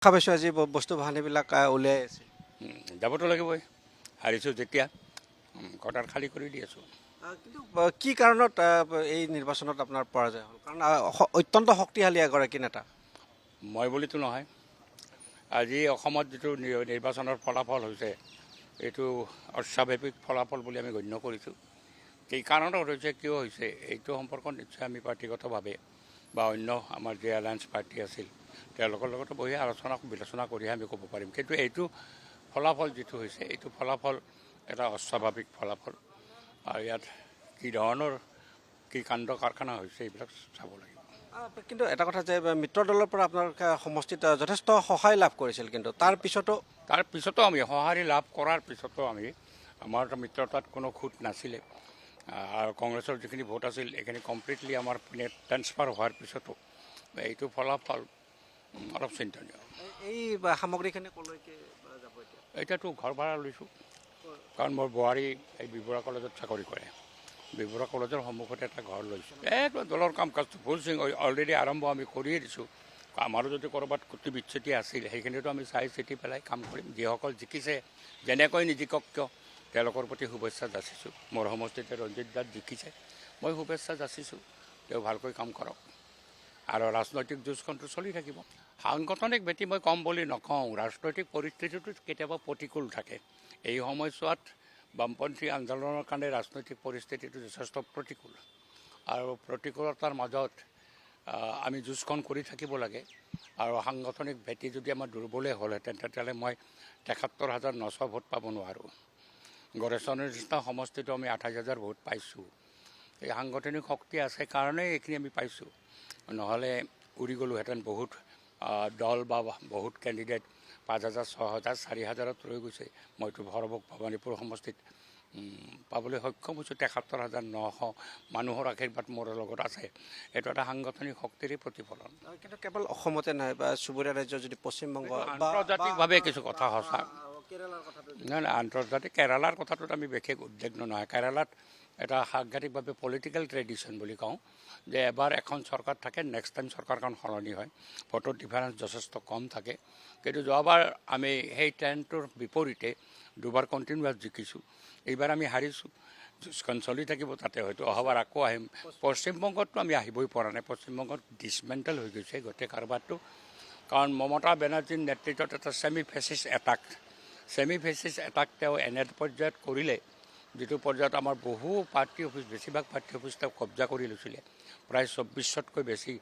দেখা পাইছোঁ আজি বস্তু বাহানিবিলাক উলিয়াই আছে। যাবতো লাগিবই, হাৰিছোঁ যেতিয়া কটাৰ খালী কৰি দি আছোঁ। কিন্তু কি কাৰণত এই নিৰ্বাচনত আপোনাৰ পৰাজয় হ'ল? কাৰণ অত্যন্ত শক্তিশালী এগৰাকী নেতা। মই বুলিতো নহয়, আজি অসমত যিটো নিৰ্বাচনৰ ফলাফল হৈছে এইটো অস্বাভাৱিক ফলাফল বুলি আমি গণ্য কৰিছোঁ। এই কাৰণত হৈছে, কিয় হৈছে এইটো সম্পৰ্কত নিশ্চয় আমি পাৰ্টিগতভাৱে বা অন্য আমাৰ যি এলায়েন্স পাৰ্টি আছিল তেওঁলোকৰ লগতো বহি আলোচনা বিলোচনা কৰিহে আমি ক'ব পাৰিম। কিন্তু এইটো ফলাফল যিটো হৈছে এইটো ফলাফল এটা অস্বাভাৱিক ফলাফল, আৰু ইয়াত কি ধৰণৰ কি কাণ্ড কাৰখানা হৈছে এইবিলাক চাব লাগিব। কিন্তু এটা কথা যে মিত্ৰ দলৰ পৰা আপোনাৰ সমষ্টিত যথেষ্ট সহায় লাভ কৰিছিল, কিন্তু তাৰ পিছতো আমি সঁহাৰি লাভ কৰাৰ পিছতো আমাৰ মিত্ৰতাত কোনো খুঁত নাছিলে, আৰু কংগ্ৰেছৰ যিখিনি ভোট আছিল এইখিনি কমপ্লিটলি আমাৰ পিনে ট্ৰেন্সফাৰ হোৱাৰ পিছতো এইটো ফলাফল অলপ চিন্তনীয়। এই সামগ্ৰীখিনি ক'লৈকে যাব এতিয়া? এতিয়াতো ঘৰ ভাড়া লৈছোঁ, কাৰণ মোৰ বোৱাৰী এই বিবৰা কলেজত চাকৰি কৰে। বিবৰা কলেজৰ সন্মুখতে এটা ঘৰ লৈছোঁ। এইটো দলৰ কাম কাজটো ফুল চিং অলৰেডি আৰম্ভ আমি কৰিয়ে দিছোঁ। আমাৰো যদি ক'ৰবাত কুটি বিচ্ছুতি আছিল সেইখিনিতো আমি চাই চিতি পেলাই কাম কৰিম। যিসকল জিকিছে যেনেকৈ নিজিকক কিয় তেওঁলোকৰ প্ৰতি শুভেচ্ছা যাচিছোঁ। মোৰ সমষ্টিতে ৰঞ্জিত দাস জিকিছে, মই শুভেচ্ছা যাচিছোঁ, তেওঁ ভালকৈ কাম কৰক আৰু ৰাজনৈতিক যুঁজখনটো চলি থাকিব। সাংগঠনিক ভেটি মই কম বুলি নকওঁ, ৰাজনৈতিক পৰিস্থিতিটো কেতিয়াবা প্ৰতিকূল থাকে। এই সময়ছোৱাত বামপন্থী আন্দোলনৰ কাৰণে ৰাজনৈতিক পৰিস্থিতিটো যথেষ্ট প্ৰতিকূল, আৰু প্ৰতিকূলতাৰ মাজত আমি যুঁজখন কৰি থাকিব লাগে। আৰু সাংগঠনিক ভেটি যদি আমাৰ দুৰ্বলেই হ'লহেঁতেন তেতিয়াহ'লে মই ৭৩,৯০০ ভোট পাব নোৱাৰোঁ। গড়েচনৰ নিচিনা সমষ্টিটো আমি ২৮,০০০ ভোট পাইছোঁ। এই সাংগঠনিক শক্তি আছে কাৰণেই এইখিনি আমি পাইছোঁ, নহ'লে উৰি গ'লোহেঁতেন। বহুত দল বা বহুত কেণ্ডিডেট ৫,০০০, ৬,০০০, ৪,০০০ত ৰৈ গৈছে। মইতো ভৱানীপুৰ সমষ্টিত পাবলৈ সক্ষম হৈছোঁ। ৭৩,৯০০ মানুহৰ আশীৰ্বাদ মোৰ লগত আছে। এইটো এটা সাংগঠনিক শক্তিৰে প্ৰতিফলন। কিন্তু কেৱল অসমতে নাই বা চুবুৰীয়া ৰাজ্য যদি পশ্চিমবংগ আন্তৰ্জাতিকভাৱে কিছু কথা সঁচা নাই, আন্তৰ্জাতিক কেৰালাৰ কথাটোত আমি বিশেষ উদ্বিগ্ন নহয়। কেৰালাত এটা সাংঘাতিকভাৱে পলিটিকেল ট্ৰেডিশ্যন বুলি কওঁ যে এবাৰ এখন চৰকাৰ থাকে, নেক্সট টাইম চৰকাৰখন সলনি হয়, ভোটৰ ডিফাৰেঞ্চ যথেষ্ট কম থাকে। কিন্তু যোৱাবাৰ আমি সেই ট্ৰেণ্ডটোৰ বিপৰীতে দুবাৰ কণ্টিনিউৱাছ জিকিছোঁ, এইবাৰ আমি হাৰিছোঁ। যুঁজখন চলি থাকিব, তাতে হয়তো অহাবাৰ আকৌ আহিম। পশ্চিমবংগততো আমি আহিবই পৰা নাই, পশ্চিমবংগত ডিছমেণ্টেল হৈ গৈছে গোটেই কাৰবাৰটো, কাৰণ মমতা বেনাৰ্জীৰ নেতৃত্বত এটা ছেমি ফেচিষ্ট এটাক তেওঁ এনে পৰ্যায়ত কৰিলে, যিটো পৰ্যায়ত আমাৰ বহু পাৰ্টি অফিচ, বেছিভাগ পাৰ্টি অফিচ তেওঁ কব্জা কৰি লৈছিলে। প্ৰায় ২৪০০তকৈ বেছি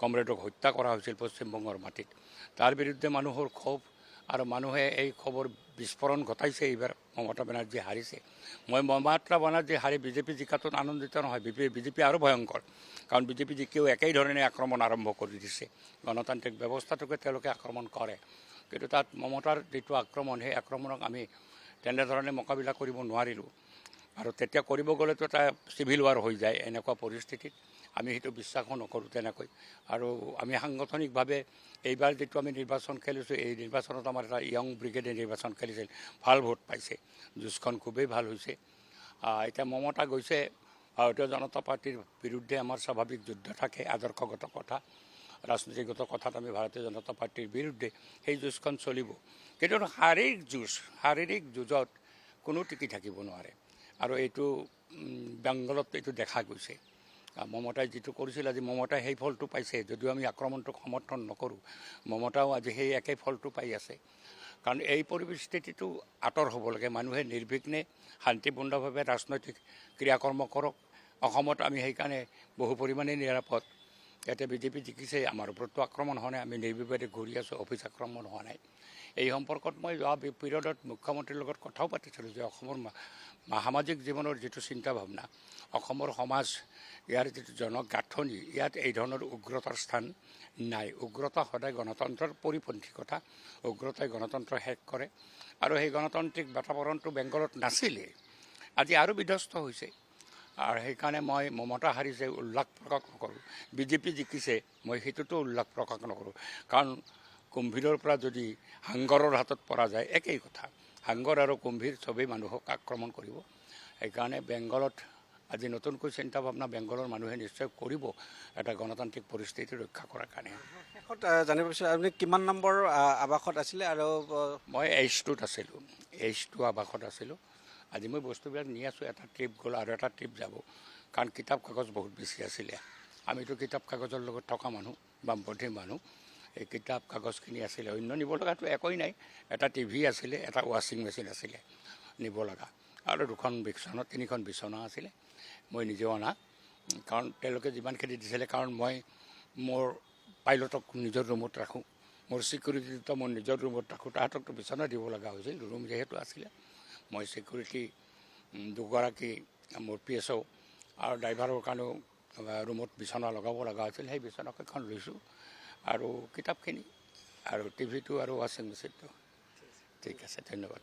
কমৰেডক হত্যা কৰা হৈছিল পশ্চিমবংগৰ মাটিত। তাৰ বিৰুদ্ধে মানুহৰ ক্ষোভ, আৰু মানুহে এই খবৰ বিস্ফোৰণ ঘটাইছে। এইবাৰ মমতা বেনাৰ্জী হাৰিছে। মই মমতা বেনাৰ্জী হাৰি বিজেপি জিকাটোত আনন্দিত নহয়। বিজেপি আৰু ভয়ংকৰ, কাৰণ বিজেপি জিকিও একেই ধৰণে আক্ৰমণ আৰম্ভ কৰি দিছে। গণতান্ত্ৰিক ব্যৱস্থাটোকে তেওঁলোকে আক্ৰমণ কৰে, কিন্তু তাত মমতাৰ যিটো আক্ৰমণ, সেই আক্ৰমণক আমি তেনেধৰণে মোকাবিলা কৰিব নোৱাৰিলোঁ। আৰু তেতিয়া কৰিব গ'লেতো এটা চিভিল ৱাৰ হৈ যায়। এনেকুৱা পৰিস্থিতিত আমি সেইটো বিশ্বাসো নকৰোঁ তেনেকৈ। আৰু আমি সাংগঠনিকভাৱে এইবাৰ যিটো আমি নিৰ্বাচন খেলিছোঁ, এই নিৰ্বাচনত আমাৰ এটা য়ং ব্ৰিগেডে নিৰ্বাচন খেলিছিল, ভাল ভোট পাইছে, যুঁজখন খুবেই ভাল হৈছে। এতিয়া মমতা গৈছে, ভাৰতীয় জনতা পাৰ্টিৰ বিৰুদ্ধে আমাৰ স্বাভাৱিক যুদ্ধ থাকে, আদৰ্শগত কথা, ৰাজনীতিগত কথাত আমি ভাৰতীয় জনতা পাৰ্টিৰ বিৰুদ্ধে, সেই যুঁজখন চলিব। কিন্তু শাৰীৰিক যুঁজত কোনো টিকি থাকিব নোৱাৰে, আৰু এইটো বেংগলত এইটো দেখা গৈছে। মমতাই যিটো কৰিছিল, আজি মমতাই সেই ফলটো পাইছে। যদিও আমি আক্ৰমণটোক সমৰ্থন নকৰোঁ, মমতাও আজি সেই একেই ফলটো পাই আছে। কাৰণ এই পৰিস্থিতিটো আঁতৰ হ'ব লাগে। মানুহে নিৰ্বিঘ্নে শান্তিপূৰ্ণভাৱে ৰাজনৈতিক ক্ৰিয়াকৰ্ম কৰক। অসমত আমি সেইকাৰণে বহু পৰিমাণে নিৰাপদ। ইয়াতে বিজেপি জিকিছে, আমাৰ ওপৰতো আক্ৰমণ হোৱা নাই, আমি নিৰ্বিবাদে ঘূৰি আছোঁ, অফিচ আক্ৰমণ হোৱা নাই। এই সম্পৰ্কত মই যোৱা পিৰিয়ডত মুখ্যমন্ত্ৰীৰ লগত কথাও পাতিছিলোঁ যে অসমৰ সামাজিক জীৱনৰ যিটো চিন্তা ভাৱনা, অসমৰ সমাজ, ইয়াৰ যিটো জনগাঁথনি, ইয়াত এই ধৰণৰ উগ্ৰতাৰ স্থান নাই। উগ্ৰতা সদায় গণতন্ত্ৰৰ পৰিপন্থী কথা। উগ্ৰতাই গণতন্ত্ৰ শেষ কৰে, আৰু সেই গণতান্ত্ৰিক বাতাৱৰণটো বেংগলত নাছিলে, আজি আৰু বিধ্বস্ত হৈছে। আৰু সেইকাৰণে মই মমতা হাৰিছে উল্লাস প্ৰকাশ নকৰোঁ, বিজেপি জিকিছে মই সেইটোতো উল্লাস প্ৰকাশ নকৰোঁ। কাৰণ কুম্ভীৰৰ পৰা যদি হাংগৰৰ হাতত পৰা যায়, একেই কথা। হাংগৰ আৰু কুম্ভীৰ চবেই মানুহক আক্ৰমণ কৰিব। সেইকাৰণে বেংগলত আজি নতুনকৈ চিন্তা ভাৱনা বেংগলৰ মানুহে নিশ্চয় কৰিব এটা গণতান্ত্ৰিক পৰিস্থিতি ৰক্ষা কৰাৰ কাৰণে। শেষত জানিব বিচাৰোঁ আপুনি কিমান নম্বৰ আৱাসত আছিলে আৰু মই H2ত আছিলোঁ, H2 আৱাসত আছিলোঁ। আজি মই বস্তুবিলাক নি আছোঁ, এটা ট্ৰিপ গ'ল আৰু এটা ট্ৰিপ যাব, কাৰণ কিতাপ কাগজ বহুত বেছি আছিলে। আমিতো কিতাপ কাগজৰ লগত থকা মানুহ, বামপন্থী মানুহ, এই কিতাপ কাগজখিনি আছিলে। অন্য নিব লগাটো একোৱেই নাই, এটা টিভি আছিলে, এটা ৱাশ্বিং মেচিন আছিলে নিব লগা, আৰু 2খন বিচনা 3খন বিচনা আছিলে। মই নিজেও অনা, কাৰণ তেওঁলোকে যিমানখিনি দিছিলে, কাৰণ মই মোৰ পাইলটক নিজৰ ৰুমত ৰাখোঁ, মোৰ ছিকিউৰিটিটো মই নিজৰ ৰুমত ৰাখোঁ, তাহাঁতকতো বিচনা দিব লগা হৈছিল, ৰুম যিহেতু আছিলে। মই ছিকিউৰিটি 2গৰাকী, মোৰ PSO আৰু ড্ৰাইভাৰৰ কাৰণেও ৰুমত বিচনা লগাব লগা হৈছিল। সেই বিচনাকেইখন লৈছোঁ, আৰু কিতাপখিনি আৰু টিভিটো আৰু ৱাশ্বিং মেচিনটো। ঠিক আছে, ধন্যবাদ।